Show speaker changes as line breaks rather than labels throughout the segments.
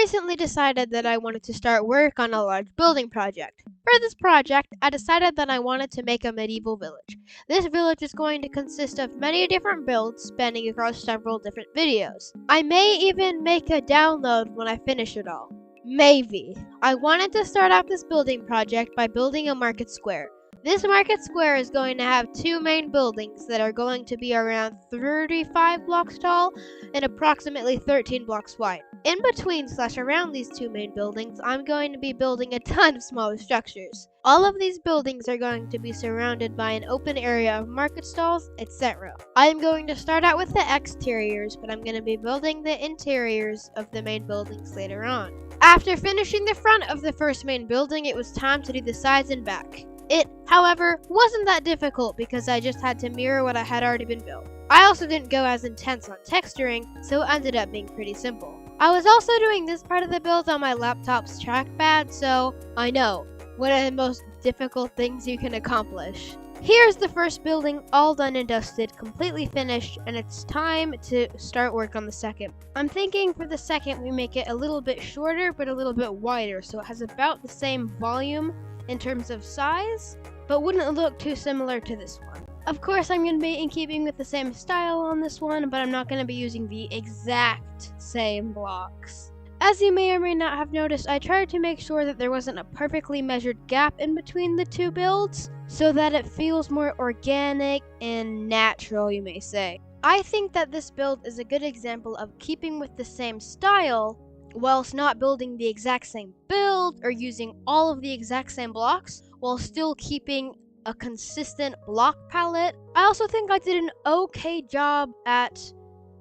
recently decided that I wanted to start work on a large building project. For this project, I decided that I wanted to make a medieval village. This village is going to consist of many different builds spanning across several different videos. I may even make a download when I finish it all. Maybe. I wanted to start out this building project by building a market square. This market square is going to have two main buildings that are going to be around 35 blocks tall and approximately 13 blocks wide. In between / around these two main buildings, I'm going to be building a ton of smaller structures. All of these buildings are going to be surrounded by an open area of market stalls, etc. I'm going to start out with the exteriors, but I'm going to be building the interiors of the main buildings later on. After finishing the front of the first main building, it was time to do the sides and back. It, however, wasn't that difficult because I just had to mirror what I had already been built. I also didn't go as intense on texturing, so it ended up being pretty simple. I was also doing this part of the build on my laptop's trackpad, so I know, one of the most difficult things you can accomplish. Here's the first building, all done and dusted, completely finished, and it's time to start work on the second. I'm thinking for the second we make it a little bit shorter, but a little bit wider, so it has about the same volume in terms of size, but wouldn't look too similar to this one. Of course, I'm going to be in keeping with the same style on this one, but I'm not going to be using the exact same blocks. As you may or may not have noticed, I tried to make sure that there wasn't a perfectly measured gap in between the two builds, so that it feels more organic and natural, you may say. I think that this build is a good example of keeping with the same style, whilst not building the exact same build or using all of the exact same blocks, while still keeping a consistent block palette. I also think I did an okay job at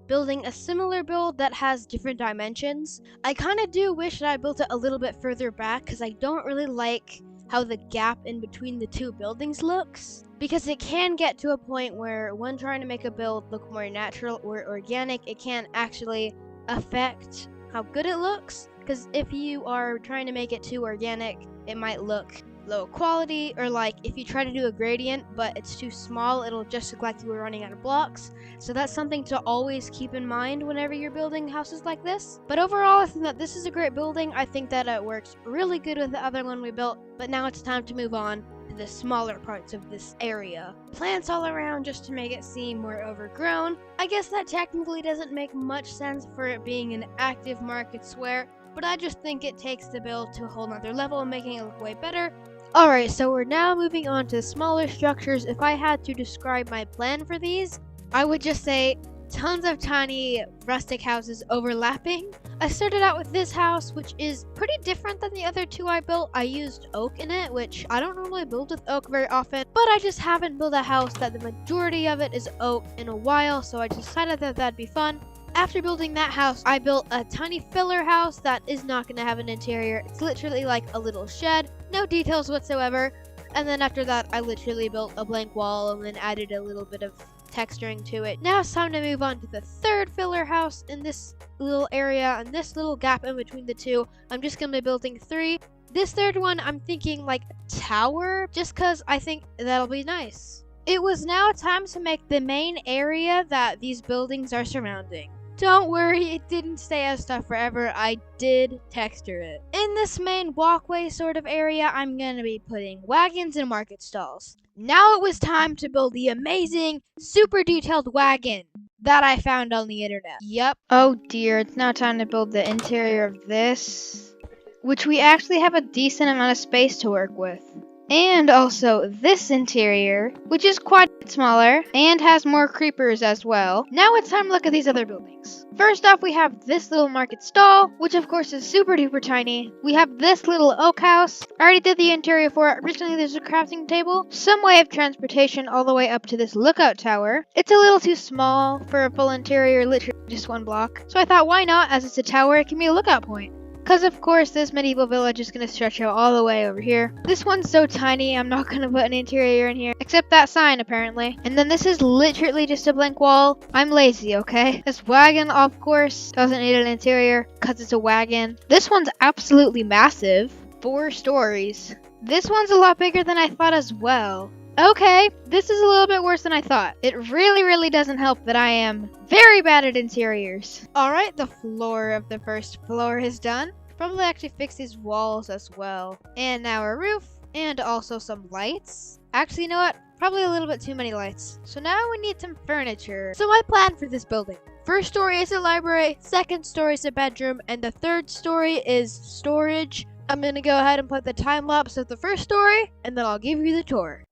building a similar build that has different dimensions. I kind of do wish that I built it a little bit further back because I don't really like how the gap in between the two buildings looks, because it can get to a point where when trying to make a build look more natural or organic, it can actually affect how good it looks, because if you are trying to make it too organic, it might look low quality, or like if you try to do a gradient but it's too small, it'll just look like you were running out of blocks. So that's something to always keep in mind whenever you're building houses like this. But overall, I think that this is a great building. I think that it works really good with the other one we built, but now it's time to move on to the smaller parts of this area. Plants all around just to make it seem more overgrown. I guess that technically doesn't make much sense for it being an active market square, but I just think it takes the build to a whole nother level, making it look way better. Alright, so we're now moving on to smaller structures. If I had to describe my plan for these, I would just say tons of tiny rustic houses overlapping. I started out with this house, which is pretty different than the other two I built. I used oak in it, which I don't normally build with oak very often, but I just haven't built a house that the majority of it is oak in a while, so I decided that that'd be fun. After building that house, I built a tiny filler house that is not going to have an interior. It's literally like a little shed, no details whatsoever. And then after that, I literally built a blank wall and then added a little bit of texturing to it. Now it's time to move on to the third filler house in this little area, and this little gap in between the two, I'm just going to be building 3. This third one, I'm thinking like a tower, just because I think that'll be nice. It was now time to make the main area that these buildings are surrounding. Don't worry, it didn't stay as stuff forever. I did texture it. In this main walkway sort of area, I'm going to be putting wagons and market stalls. Now it was time to build the amazing, super detailed wagon that I found on the internet. Yep. Oh dear, it's now time to build the interior of this, which we actually have a decent amount of space to work with. And also this interior, which is quite smaller and has more creepers as well. Now it's time to look at these other buildings. First off, we have this little market stall, which of course is super duper tiny. We have this little oak house. I already did the interior for it. Originally there's a crafting table, some way of transportation all the way up to this lookout tower. It's a little too small for a full interior, literally just 1 block. So I thought, why not? As it's a tower, it can be a lookout point. Because of course this medieval village is going to stretch out all the way over here. This one's so tiny, I'm not going to put an interior in here. Except that sign, apparently. And then this is literally just a blank wall. I'm lazy, okay? This wagon, of course, doesn't need an interior because it's a wagon. This one's absolutely massive. 4 stories. This one's a lot bigger than I thought as well.
Okay, this is a little bit worse than I thought. It really doesn't help that I am very bad at interiors.
Alright, the floor of the first floor is done. Probably actually fix these walls as well. And now a roof, and also some lights. Actually, you know what? Probably a little bit too many lights. So now we need some furniture. So my plan for this building. First story is a library, second story is a bedroom, and the third story is storage. I'm gonna go ahead and put the time lapse of the first story, and then I'll give you the tour.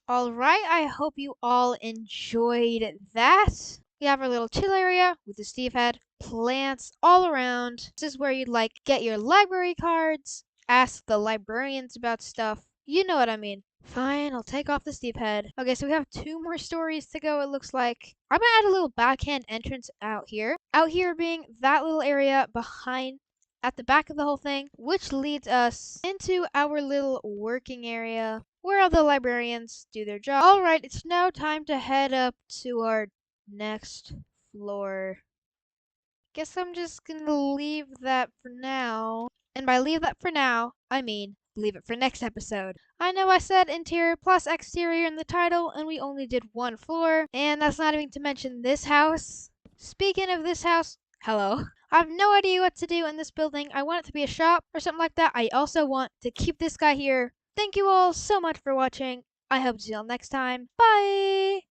Alright, I hope you all enjoyed that. We have our little chill area with the Steve head, plants all around. This is where you'd like get your library cards, ask the librarians about stuff. You know what I mean. Fine, I'll take off the Steve head. Okay, so we have 2 more stories to go, it looks like. I'm gonna add a little backhand entrance out here. Out here being that little area behind at the back of the whole thing, which leads us into our little working area where all the librarians do their job. Alright, it's now time to head up to our next floor. Guess I'm just gonna leave that for now. And by leave that for now, I mean leave it for next episode. I know I said interior plus exterior in the title, and we only did 1 floor, and that's not even to mention this house. Speaking of this house, hello. I have no idea what to do in this building. I want it to be a shop or something like that. I also want to keep this guy here. Thank you all so much for watching. I hope to see you all next time. Bye!